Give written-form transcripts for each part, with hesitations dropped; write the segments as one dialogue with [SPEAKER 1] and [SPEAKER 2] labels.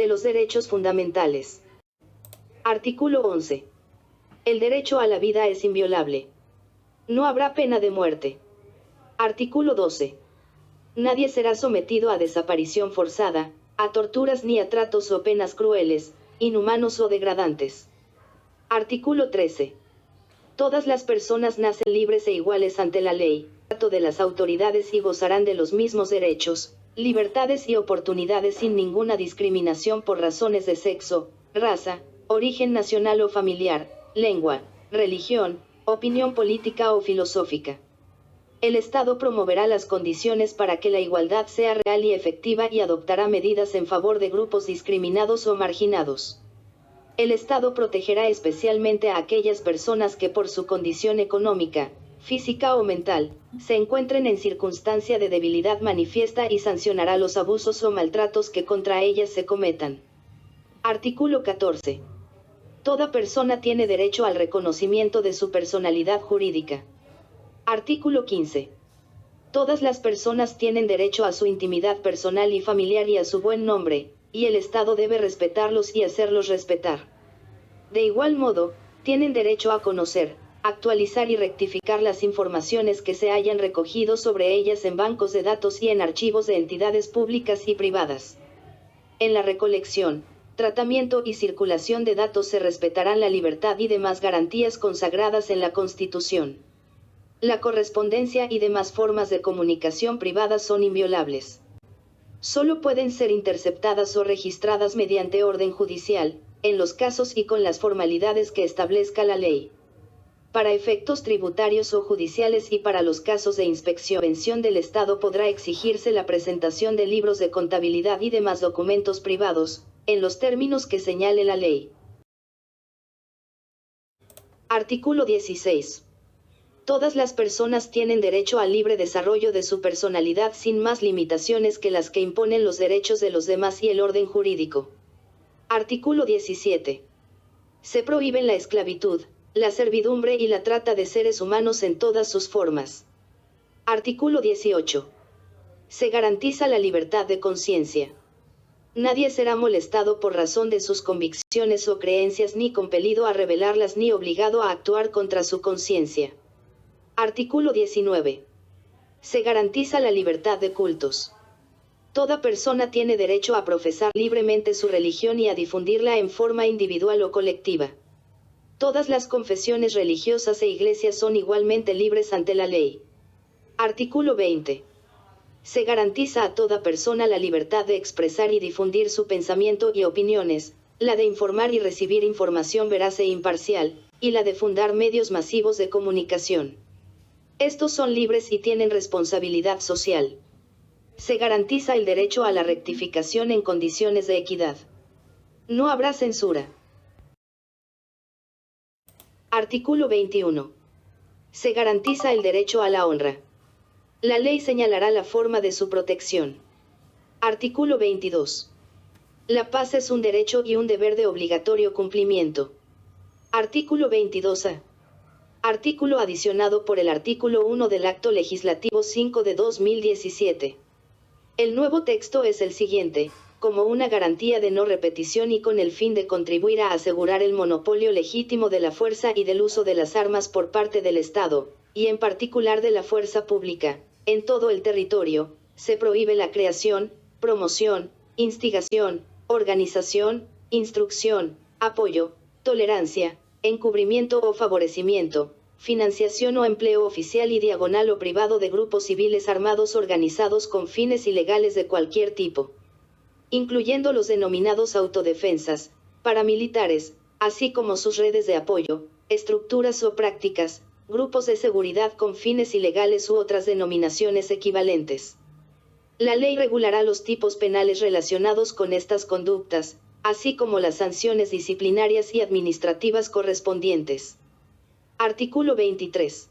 [SPEAKER 1] de los derechos fundamentales. Artículo 11. El derecho a la vida es inviolable. No habrá pena de muerte. Artículo 12. Nadie será sometido a desaparición forzada, a torturas ni a tratos o penas crueles, inhumanos o degradantes. Artículo 13. Todas las personas nacen libres e iguales ante la ley, trato de las autoridades y gozarán de los mismos derechos, libertades y oportunidades sin ninguna discriminación por razones de sexo, raza, origen nacional o familiar, lengua, religión, opinión política o filosófica. El Estado promoverá las condiciones para que la igualdad sea real y efectiva y adoptará medidas en favor de grupos discriminados o marginados. El Estado protegerá especialmente a aquellas personas que por su condición económica, física o mental, se encuentren en circunstancia de debilidad manifiesta y sancionará los abusos o maltratos que contra ellas se cometan. Artículo 14. Toda persona tiene derecho al reconocimiento de su personalidad jurídica. Artículo 15. Todas las personas tienen derecho a su intimidad personal y familiar y a su buen nombre, y el Estado debe respetarlos y hacerlos respetar. De igual modo, tienen derecho a conocer, actualizar y rectificar las informaciones que se hayan recogido sobre ellas en bancos de datos y en archivos de entidades públicas y privadas. En la recolección, tratamiento y circulación de datos se respetarán la libertad y demás garantías consagradas en la Constitución. La correspondencia y demás formas de comunicación privada son inviolables. Solo pueden ser interceptadas o registradas mediante orden judicial, en los casos y con las formalidades que establezca la ley. Para efectos tributarios o judiciales y para los casos de inspección del Estado podrá exigirse la presentación de libros de contabilidad y demás documentos privados, en los términos que señale la ley. Artículo 16. Todas las personas tienen derecho al libre desarrollo de su personalidad sin más limitaciones que las que imponen los derechos de los demás y el orden jurídico. Artículo 17. Se prohíben la esclavitud, la servidumbre y la trata de seres humanos en todas sus formas. Artículo 18. Se garantiza la libertad de conciencia. Nadie será molestado por razón de sus convicciones o creencias ni compelido a revelarlas ni obligado a actuar contra su conciencia. Artículo 19. Se garantiza la libertad de cultos. Toda persona tiene derecho a profesar libremente su religión y a difundirla en forma individual o colectiva. Todas las confesiones religiosas e iglesias son igualmente libres ante la ley. Artículo 20. Se garantiza a toda persona la libertad de expresar y difundir su pensamiento y opiniones, la de informar y recibir información veraz e imparcial, y la de fundar medios masivos de comunicación. Estos son libres y tienen responsabilidad social. Se garantiza el derecho a la rectificación en condiciones de equidad. No habrá censura. Artículo 21. Se garantiza el derecho a la honra. La ley señalará la forma de su protección. Artículo 22. La paz es un derecho y un deber de obligatorio cumplimiento. Artículo 22A. Artículo adicionado por el artículo 1 del Acto Legislativo 5 de 2017. El nuevo texto es el siguiente: como una garantía de no repetición y con el fin de contribuir a asegurar el monopolio legítimo de la fuerza y del uso de las armas por parte del Estado, y en particular de la fuerza pública, en todo el territorio, se prohíbe la creación, promoción, instigación, organización, instrucción, apoyo, tolerancia, encubrimiento o favorecimiento, financiación o empleo oficial y diagonal o privado de grupos civiles armados organizados con fines ilegales de cualquier tipo, incluyendo los denominados autodefensas, paramilitares, así como sus redes de apoyo, estructuras o prácticas, grupos de seguridad con fines ilegales u otras denominaciones equivalentes. La ley regulará los tipos penales relacionados con estas conductas, así como las sanciones disciplinarias y administrativas correspondientes. Artículo 23.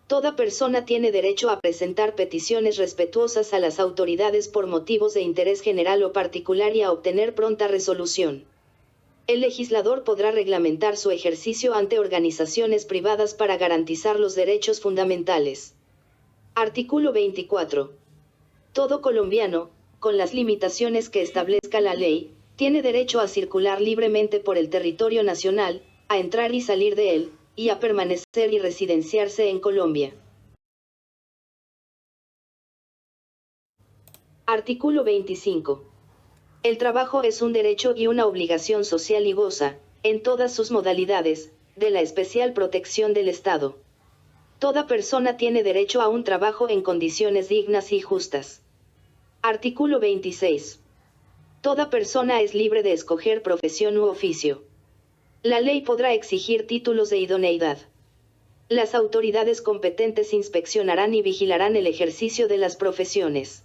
[SPEAKER 1] Toda persona tiene derecho a presentar peticiones respetuosas a las autoridades por motivos de interés general o particular y a obtener pronta resolución. El legislador podrá reglamentar su ejercicio ante organizaciones privadas para garantizar los derechos fundamentales. Artículo 24. Todo colombiano, con las limitaciones que establezca la ley, Tiene derecho a circular libremente por el territorio nacional, a entrar y salir de él, y a permanecer y residenciarse en Colombia. Artículo 25. El trabajo es un derecho y una obligación social y goza, en todas sus modalidades, de la especial protección del Estado. Toda persona tiene derecho a un trabajo en condiciones dignas y justas. Artículo 26. Toda persona es libre de escoger profesión u oficio. La ley podrá exigir títulos de idoneidad. Las autoridades competentes inspeccionarán y vigilarán el ejercicio de las profesiones.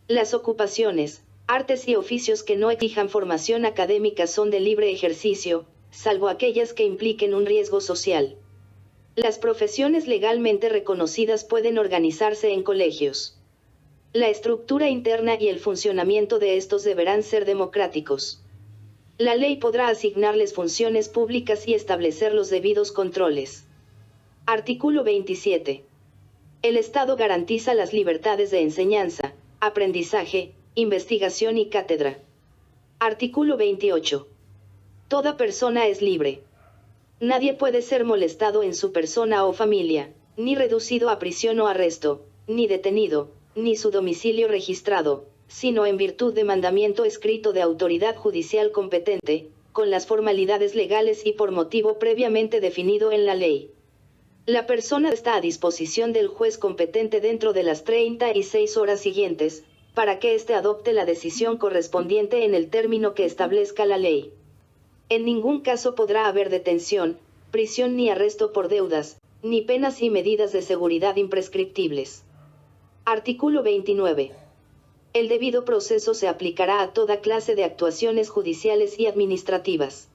[SPEAKER 1] Las ocupaciones, artes y oficios que no exijan formación académica son de libre ejercicio, salvo aquellas que impliquen un riesgo social. Las profesiones legalmente reconocidas pueden organizarse en colegios. La estructura interna y el funcionamiento de estos deberán ser democráticos. La ley podrá asignarles funciones públicas y establecer los debidos controles. Artículo 27. El Estado garantiza las libertades de enseñanza, aprendizaje, investigación y cátedra. Artículo 28. Toda persona es libre. Nadie puede ser molestado en su persona o familia, ni reducido a prisión o arresto, ni detenido, ni su domicilio registrado, sino en virtud de mandamiento escrito de autoridad judicial competente, con las formalidades legales y por motivo previamente definido en la ley. La persona está a disposición del juez competente dentro de las 36 horas siguientes, para que éste adopte la decisión correspondiente en el término que establezca la ley. En ningún caso podrá haber detención, prisión ni arresto por deudas, ni penas y medidas de seguridad imprescriptibles. Artículo 29. El debido proceso se aplicará a toda clase de actuaciones judiciales y administrativas.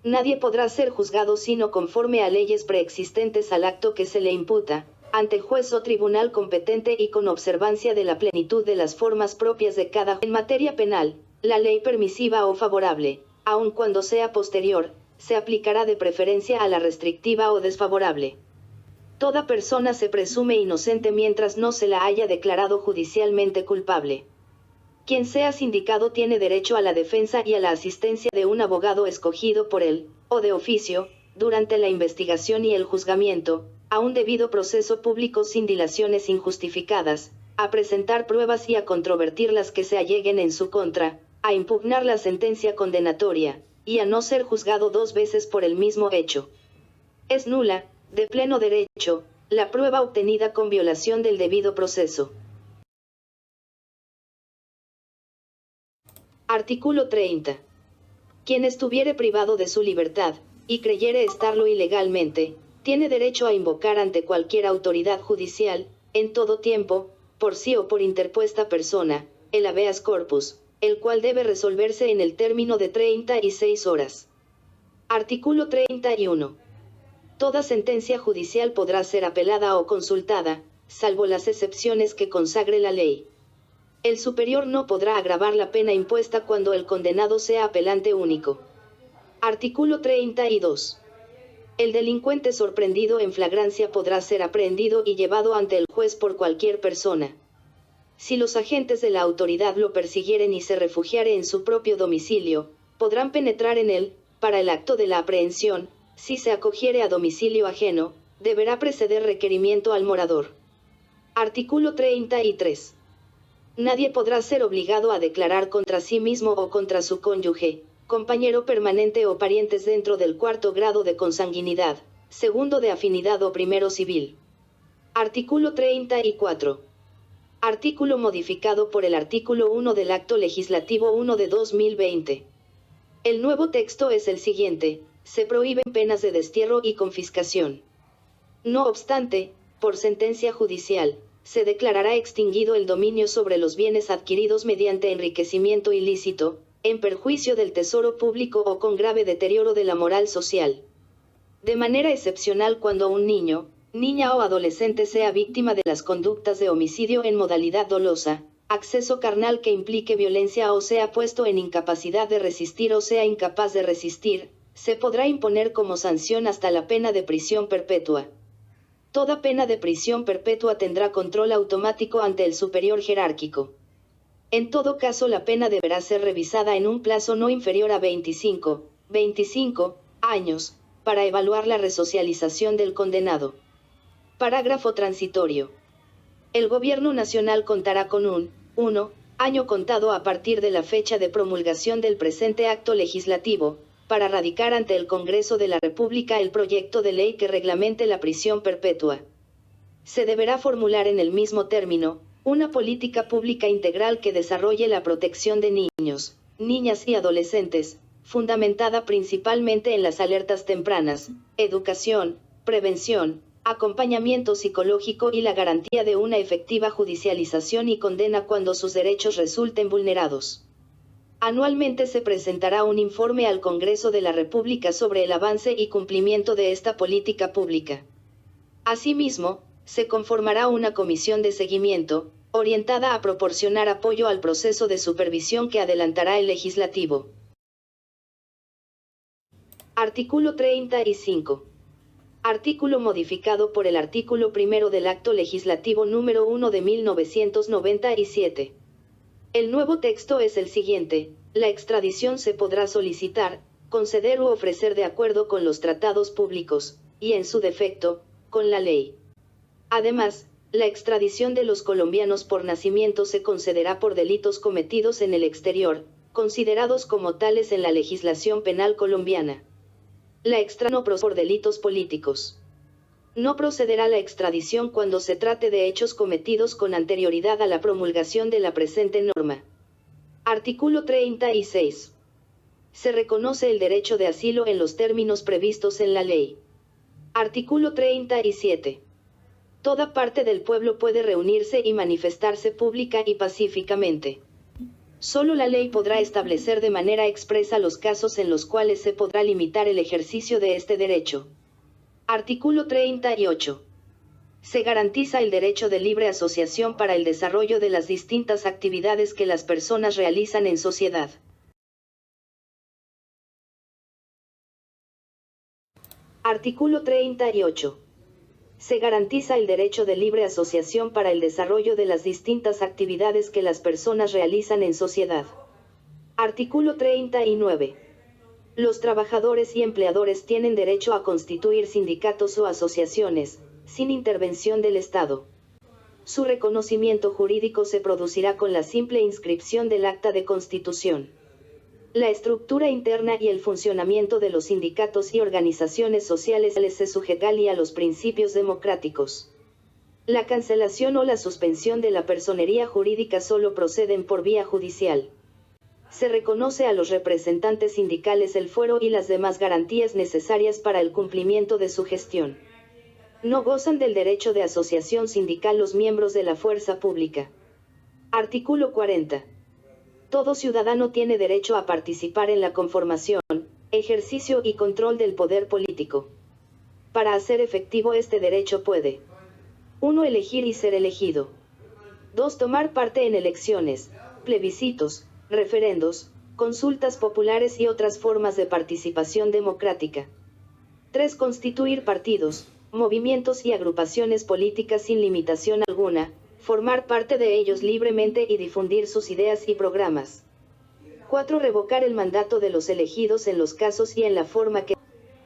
[SPEAKER 1] Nadie podrá ser juzgado sino conforme a leyes preexistentes al acto que se le imputa, ante juez o tribunal competente y con observancia de la plenitud de las formas propias de cada. En materia penal, la ley permisiva o favorable, aun cuando sea posterior, se aplicará de preferencia a la restrictiva o desfavorable. Toda persona se presume inocente mientras no se la haya declarado judicialmente culpable. Quien sea sindicado tiene derecho a la defensa y a la asistencia de un abogado escogido por él, o de oficio, durante la investigación y el juzgamiento, a un debido proceso público sin dilaciones injustificadas, a presentar pruebas y a controvertir las que se alleguen en su contra, a impugnar la sentencia condenatoria, y a no ser juzgado 2 veces por el mismo hecho. Es nula, de pleno derecho, la prueba obtenida con violación del debido proceso. Artículo 30. Quien estuviere privado de su libertad, y creyere estarlo ilegalmente, tiene derecho a invocar ante cualquier autoridad judicial, en todo tiempo, por sí o por interpuesta persona, el habeas corpus, el cual debe resolverse en el término de 36 horas. Artículo 31. Toda sentencia judicial podrá ser apelada o consultada, salvo las excepciones que consagre la ley. El superior no podrá agravar la pena impuesta cuando el condenado sea apelante único. Artículo 32. El delincuente sorprendido en flagrancia podrá ser aprehendido y llevado ante el juez por cualquier persona. Si los agentes de la autoridad lo persiguieren y se refugiare en su propio domicilio, podrán penetrar en él, para el acto de la aprehensión. Si se acogiere a domicilio ajeno, deberá preceder requerimiento al morador. Artículo 33. Nadie podrá ser obligado a declarar contra sí mismo o contra su cónyuge, compañero permanente o parientes dentro del 4º grado de consanguinidad, 2º de afinidad o 1º civil. Artículo 34. Artículo modificado por el artículo 1 del Acto Legislativo 1 de 2020. El nuevo texto es el siguiente: se prohíben penas de destierro y confiscación. No obstante, por sentencia judicial, se declarará extinguido el dominio sobre los bienes adquiridos mediante enriquecimiento ilícito, en perjuicio del tesoro público o con grave deterioro de la moral social. De manera excepcional cuando un niño, niña o adolescente sea víctima de las conductas de homicidio en modalidad dolosa, acceso carnal que implique violencia o sea puesto en incapacidad de resistir o sea incapaz de resistir, se podrá imponer como sanción hasta la pena de prisión perpetua. Toda pena de prisión perpetua tendrá control automático ante el superior jerárquico. En todo caso, la pena deberá ser revisada en un plazo no inferior a 25 años, para evaluar la resocialización del condenado. Parágrafo transitorio. El Gobierno Nacional contará con un 1 año contado a partir de la fecha de promulgación del presente acto legislativo, para radicar ante el Congreso de la República el proyecto de ley que reglamente la prisión perpetua. Se deberá formular en el mismo término, una política pública integral que desarrolle la protección de niños, niñas y adolescentes, fundamentada principalmente en las alertas tempranas, educación, prevención, acompañamiento psicológico y la garantía de una efectiva judicialización y condena cuando sus derechos resulten vulnerados. Anualmente se presentará un informe al Congreso de la República sobre el avance y cumplimiento de esta política pública. Asimismo, se conformará una comisión de seguimiento, orientada a proporcionar apoyo al proceso de supervisión que adelantará el legislativo. Artículo 35. Artículo modificado por el artículo 1 del Acto Legislativo número 1 de 1997. El nuevo texto es el siguiente: la extradición se podrá solicitar, conceder u ofrecer de acuerdo con los tratados públicos, y en su defecto, con la ley. Además, la extradición de los colombianos por nacimiento se concederá por delitos cometidos en el exterior, considerados como tales en la legislación penal colombiana. La extradición por delitos políticos. No procederá la extradición cuando se trate de hechos cometidos con anterioridad a la promulgación de la presente norma. Artículo 36. Se reconoce el derecho de asilo en los términos previstos en la ley. Artículo 37. Toda parte del pueblo puede reunirse y manifestarse pública y pacíficamente. Solo la ley podrá establecer de manera expresa los casos en los cuales se podrá limitar el ejercicio de este derecho. Artículo 38. Se garantiza el derecho de libre asociación para el desarrollo de las distintas actividades que las personas realizan en sociedad. Artículo 38. Se garantiza el derecho de libre asociación para el desarrollo de las distintas actividades que las personas realizan en sociedad. Artículo 39. Los trabajadores y empleadores tienen derecho a constituir sindicatos o asociaciones, sin intervención del Estado. Su reconocimiento jurídico se producirá con la simple inscripción del acta de constitución. La estructura interna y el funcionamiento de los sindicatos y organizaciones sociales se sujetan a los principios democráticos. La cancelación o la suspensión de la personería jurídica solo proceden por vía judicial. Se reconoce a los representantes sindicales el fuero y las demás garantías necesarias para el cumplimiento de su gestión. No gozan del derecho de asociación sindical los miembros de la fuerza pública. Artículo 40. Todo ciudadano tiene derecho a participar en la conformación, ejercicio y control del poder político. Para hacer efectivo este derecho puede: 1. Elegir y ser elegido. 2. Tomar parte en elecciones, plebiscitos, referendos, consultas populares y otras formas de participación democrática. 3. Constituir partidos, movimientos y agrupaciones políticas sin limitación alguna, formar parte de ellos libremente y difundir sus ideas y programas. 4. Revocar el mandato de los elegidos en los casos y en la forma que.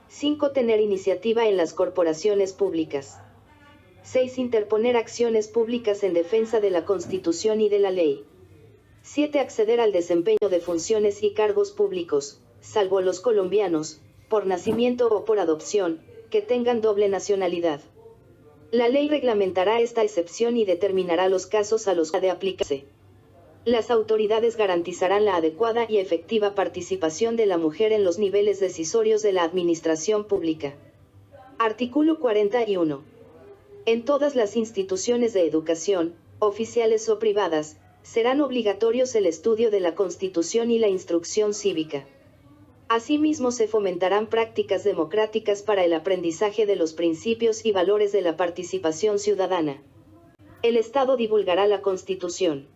[SPEAKER 1] 5. Tener iniciativa en las corporaciones públicas. 6. Interponer acciones públicas en defensa de la Constitución y de la ley. 7. Acceder al desempeño de funciones y cargos públicos, salvo los colombianos, por nacimiento o por adopción, que tengan doble nacionalidad. La ley reglamentará esta excepción y determinará los casos a los que ha de aplicarse. Las autoridades garantizarán la adecuada y efectiva participación de la mujer en los niveles decisorios de la administración pública. Artículo 41. En todas las instituciones de educación, oficiales o privadas, serán obligatorios el estudio de la Constitución y la instrucción cívica. Asimismo, se fomentarán prácticas democráticas para el aprendizaje de los principios y valores de la participación ciudadana. El Estado divulgará la Constitución.